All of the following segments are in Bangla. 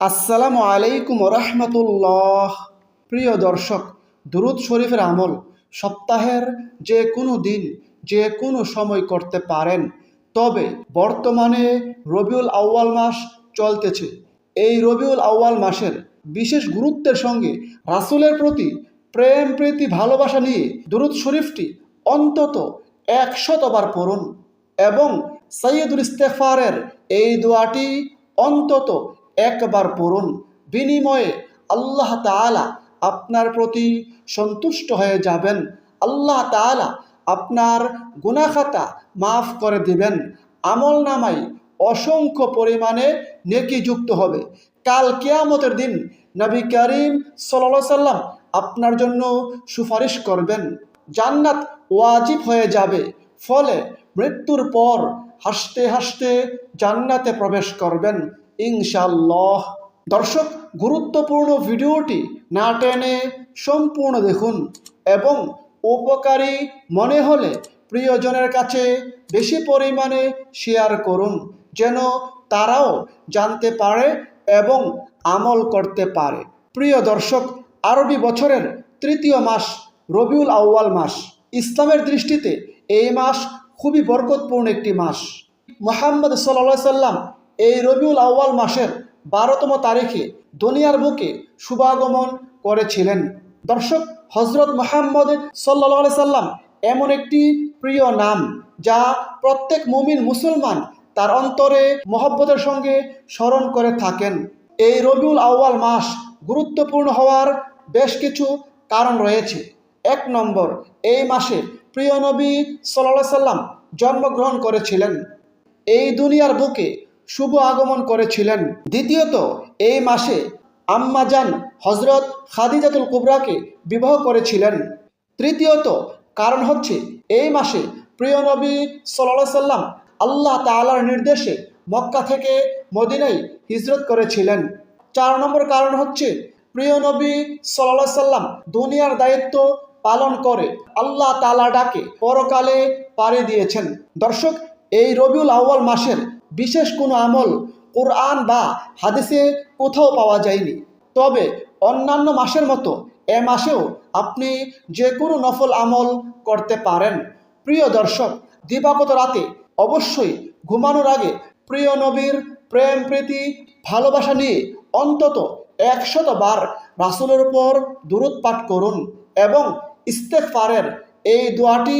আসসালামু আলাইকুম রহমতুল্লাহ। প্রিয় দর্শক, দুরুদ শরীফের আমল সপ্তাহের যে কোনো দিন যে কোনো সময় করতে পারেন। তবে বর্তমানে রবিউল আউয়াল মাস চলতেছে। এই রবিউল আউয়াল মাসের বিশেষ গুরুত্বের সঙ্গে রাসূলের প্রতি প্রেম প্রীতি ভালোবাসা নিয়ে দুরুদ শরীফটি অন্তত 100 বার পড়ুন এবং সাইয়্যিদুল ইস্তেগফারের এই দোয়াটি অন্তত একবার পড়ুন। বিনিময়ে আল্লাহ তাআলা আপনার প্রতি সন্তুষ্ট হয়ে যাবেন। আল্লাহ তাআলা আপনার গুনাহ খাতা মাফ করে দিবেন। আমল নামায় অসংখ্য পরিমাণে নেকি যুক্ত হবে। কাল কিয়ামতের দিন নবী করিম সাল্লাল্লাহু আলাইহি সাল্লাম আপনার জন্য সুপারিশ করবেন। জান্নাত ওয়াজিব হয়ে যাবে। ফলে মৃত্যুর পর হাসতে হাসতে জান্নাতে প্রবেশ করবেন ইনশাআল্লাহ। দর্শক, গুরুত্বপূর্ণ ভিডিওটি না টেনে সম্পূর্ণ দেখুন এবং উপকারী মনে হলে প্রিয়জনের কাছে বেশি পরিমাণে শেয়ার করুন, যেন তারাও জানতে পারে এবং আমল করতে পারে। প্রিয় দর্শক, আরবি বছরের তৃতীয় মাস রবিউল আউয়াল মাস। ইসলামের দৃষ্টিতে এই মাস খুবই বরকতপূর্ণ একটি মাস। মুহাম্মদ সাল্লাল্লাহু আলাইহি সাল্লাম এই রবিউল আউয়াল মাসের 12তম তারিখে দুনিয়ার বুকে শুভাগমন করেছিলেন। দর্শক, হযরত মুহাম্মদ সাল্লাল্লাহু আলাইহি সাল্লাম এমন একটি প্রিয় নাম যা প্রত্যেক মুমিন মুসলমান তার অন্তরে মহব্বতের সঙ্গে স্মরণ করে থাকেন। এই রবিউল আউয়াল মাস গুরুত্বপূর্ণ হওয়ার বেশ কিছু কারণ রয়েছে। 1 নম্বর, এই মাসে প্রিয় নবী সাল্লাল্লাহু আলাইহি সাল্লাম জন্মগ্রহণ করেছিলেন, এই দুনিয়ার বুকে শুভ আগমন করেছিলেন। দ্বিতীয়ত, এই মাসে আম্মাজান হযরত খাদিজাতুল কুবরাকে বিবাহ করেছিলেন। তৃতীয়ত কারণ হচ্ছে, এই মাসে প্রিয় নবী সাল্লাল্লাহু আলাইহি সাল্লাম আল্লাহ তাআলার নির্দেশে মক্কা থেকে মদিনায় হিজরত করেছিলেন। 4 নম্বর কারণ হচ্ছে, প্রিয় নবী সাল্লাল্লাহু আলাইহি সাল্লাম দুনিয়ার দায়িত্ব পালন করে আল্লাহ তাআলার ডাকে পরকালে পাড়ি দিয়েছেন। দর্শক, এই রবিউল আউয়াল মাসের বিশেষ কোনো আমল কোরআন বা হাদিসে কোথাও পাওয়া যায়নি। তবে অন্যান্য মাসের মতো এ মাসেও আপনি যে কোনো নফল আমল করতে পারেন। প্রিয় দর্শক, দিবাগত রাতে অবশ্যই ঘুমানোর আগে প্রিয় নবীর প্রেম প্রীতি ভালোবাসা নিয়ে অন্তত 100 বার রাসূলের উপর দুরূদ পাঠ করুন এবং ইস্তেগফারের এই দোয়াটি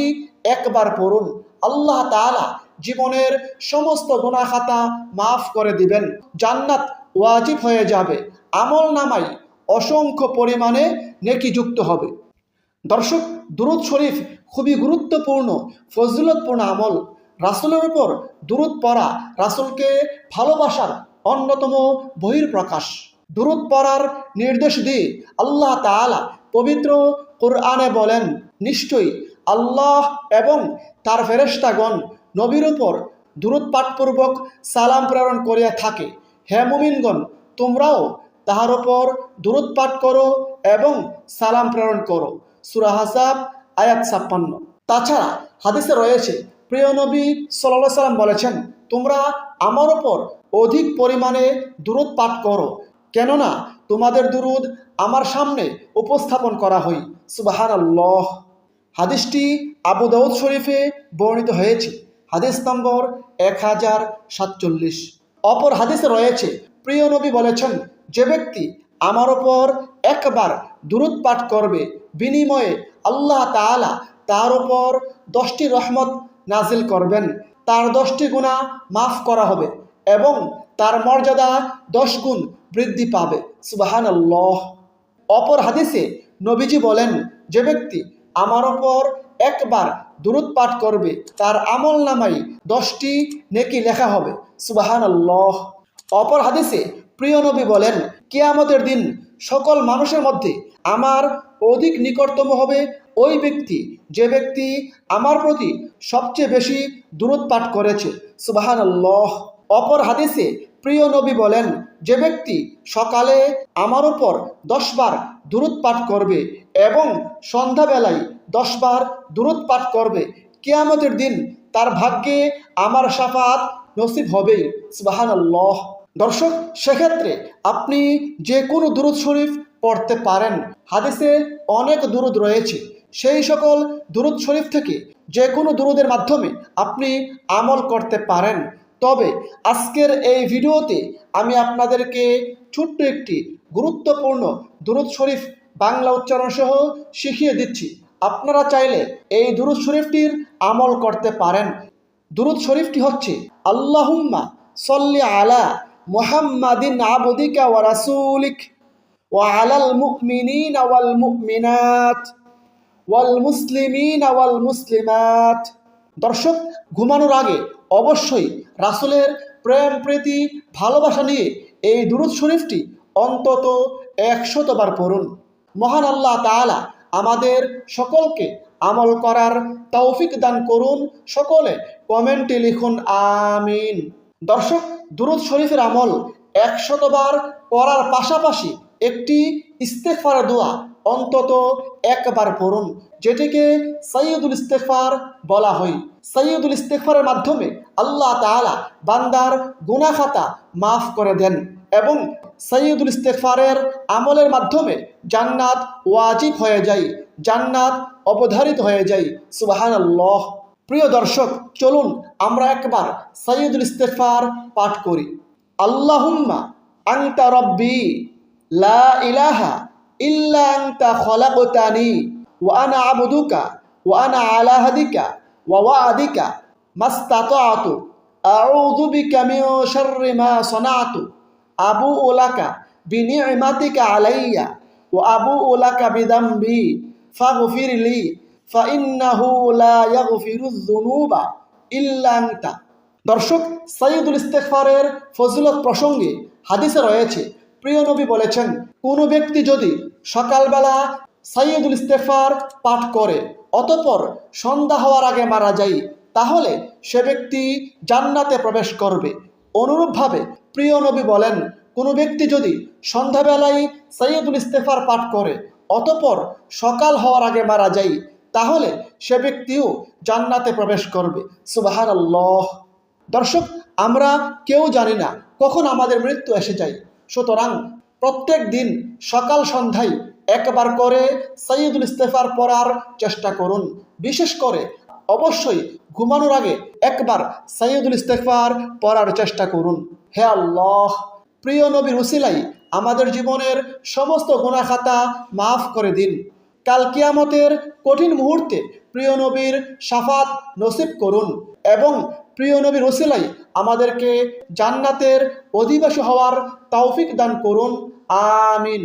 একবার পড়ুন। আল্লাহ তাআলা জীবনের সমস্ত গুনাহ খাতা মাফ করে দিবেন। জান্নাত ওয়াজিব হয়ে যাবে। আমল নামায় অসংখ্য পরিমাণে নেকি যুক্ত হবে। দর্শক, দুরূদ শরীফ খুবই গুরুত্বপূর্ণ ফজিলতপূর্ণ আমল। রাসূলের উপর দুরূদ পড়া রাসূলকে ভালোবাসার অন্যতম বহিঃপ্রকাশ। দুরূদ পড়ার নির্দেশ দিয়ে আল্লাহ তাআলা পবিত্র কোরআনে বলেন, নিশ্চয়ই আল্লাহ এবং তার ফেরেশতাগণ নবীর উপর দুরূদ পাঠপূর্বক সালাম প্রেরণ করিয়া থাকে। হে মুমিনগণ, তোমরাও তাহার উপর দুরূদ পাঠ করো এবং সালাম প্রেরণ করো। সূরা আহজাব আয়াত 56। তাছাড়া হাদিসে রয়েছে, প্রিয় নবী সাল্লাল্লাহু আলাইহি সাল্লাম বলেছেন, তোমরা আমার উপর অধিক পরিমাণে দুরূদ পাঠ করো, কেননা তোমাদের দুরূদ আমার সামনে উপস্থাপন করা হয়। সুবহানাল্লাহ। হাদিসটি আবু দাউদ শরীফে বর্ণিত হয়েছে, হাদিস নম্বর 1047। অপর হাদিসে রয়েছে, প্রিয় নবী বলেছেন, যে ব্যক্তি আমার ওপর একবার দুরূদ পাঠ করবে, বিনিময়ে আল্লাহ তাআলা তার ওপর 10টি রহমত নাজিল করবেন, তার 10টি গুনাহ মাফ করা হবে এবং তার মর্যাদা 10 গুণ বৃদ্ধি পাবে। সুবহানাল্লাহ। অপর হাদিসে নবীজি বলেন, যে ব্যক্তি আমার ওপর একবার দুরূদ পাঠ করবে, তার আমল নামায় 10টি নেকি লেখা হবে। সুবহানাল্লাহ। অপর হাদিসে প্রিয় নবী বলেন, কিয়ামতের দিন সকল মানুষের মধ্যে আমার অধিক নিকটতম হবে ওই ব্যক্তি, যে ব্যক্তি আমার প্রতি সবচেয়ে বেশি দুরূদ পাঠ করেছে। সুবহানাল্লাহ। অপর হাদিসে প্রিয় নবী বলেন, যে ব্যক্তি সকালে আমার উপর 10 বার দুরূদ পাঠ করবে এবং সন্ধ্যাবেলায় 10 বার দুরূদ পাঠ করবে, কিয়ামতের দিন তার ভাগ্যে আমার শাফাআত নসিব হবে। সুবহানাল্লাহ। দর্শক, সেক্ষেত্রে আপনি যে কোনো দুরূদ শরীফ পড়তে পারেন। হাদিসে অনেক দুরূদ রয়েছে, সেই সকল দুরূদ শরীফ থেকে যে কোনো দুরূদের মাধ্যমে আপনি আমল করতে পারেন। তবে আজকের এই ভিডিওতে আমি আপনাদেরকে ছোট্ট একটি গুরুত্বপূর্ণ দুরূদ শরীফ বাংলা উচ্চারণ সহ শিখিয়ে দিচ্ছি। আপনারা চাইলে এই দুরূদ শরীফটির আমল করতে পারেন। দুরূদ শরীফটি হচ্ছে আল্লাহুম্মা সল্লি আলা মুহাম্মাদিন আবদিকা ওয়া রাসূলিক ওয়া আলাল মুমিনিনা ওয়াল মুমিনাত ওয়াল মুসলিমিনা ওয়াল মুসলিমাত। দর্শক, ঘুমানোর আগে অবশ্যই রাসূলের প্রেম প্রীতি ভালোবাসা নিয়ে এই দুরূদ শরীফটি অন্তত 100 বার পড়ুন। মহান আল্লাহ তাআলা আমাদের সকলকে আমল করার তৌফিক দান করুন। সকলে কমেন্টে লিখুন আমিন। দর্শক, দুরূদ শরীফের আমল 100 বার করার পাশাপাশি একটি ইস্তেগফার দোয়া অন্তত একবার পড়ুন, যেটিকে সাইয়্যিদুল ইস্তেগফার বলা হয়। সাইয়্যিদুল ইস্তেগফারের মাধ্যমে আল্লাহ তাআলা বান্দার গুনাহ খাতা মাফ করে দেন এবং সাইয়্যিদুল ইস্তেগফারের আমলের মাধ্যমে জান্নাত ওয়াজিব হয়ে যায়, জান্নাত অবধারিত হয়ে যায়। সুবহানাল্লাহ। প্রিয় দর্শক, চলুন আমরা একবার সাইয়্যিদুল ইস্তেগফার পাঠ করি। আল্লাহুম্মা আনতা রব্বি লা ইলাহা ইল্লা আনতা খলাকতানি ওয়া আনা আবদুকা ওয়া আনা আলা হাদিকা ওয়া ওয়াদিকা মাস্তাতাতু আউযু বিকা মিন শাররি মা সানাতু আবুউ লাকা বিনি'মাতিকা আলাইয়া ওয়া আবুউ লাকা বিযামবি ফাগফির লি ফাইন্নাহু লা ইয়াগফিরুয যুনুবা ইল্লা আনতা। দর্শক, সাইয়্যিদুল ইস্তেগফারের ফজিলত প্রসঙ্গে হাদিসে রয়েছে, প্রিয় নবী বলেছেন, কোনো ব্যক্তি যদি সকালবেলা সাইয়্যিদুল ইস্তেগফার পাঠ করে অতঃপর সন্ধ্যা হওয়ার আগে মারা যায়, তাহলে সে ব্যক্তি জান্নাতে প্রবেশ করবে। অনুরূপভাবে প্রিয় নবী বলেন, কোনো ব্যক্তি যদি সন্ধ্যাবেলায় সাইয়্যিদুল ইস্তেগফার পাঠ করে অতঃপর সকাল হওয়ার আগে মারা যায়, তাহলে সে ব্যক্তিও জান্নাতে প্রবেশ করবে। সুবহানাল্লাহ। দর্শক, আমরা কেউ জানি না কখন আমাদের মৃত্যু এসে যায়, সুতরাং প্রত্যেক দিন সকাল সন্ধ্যায় একবার করে সাইয়্যিদুল ইস্তেগফার পড়ার চেষ্টা করুন। বিশেষ করে অবশ্যই ঘুমানোর আগে একবার সাইয়্যিদুল ইস্তেগফার পড়ার চেষ্টা করুন। হে আল্লাহ, প্রিয় নবীর উসিলাই আমাদের জীবনের সমস্ত গুনাহ খাতা মাফ করে দিন। কাল কিয়ামতের কঠিন মুহূর্তে প্রিয় নবীর শাফাত নসিব করুন এবং প্রিয় নবীর উসিলাই আমাদেরকে জান্নাতের অধিবাসী হওয়ার তৌফিক দান করুন। আমিন।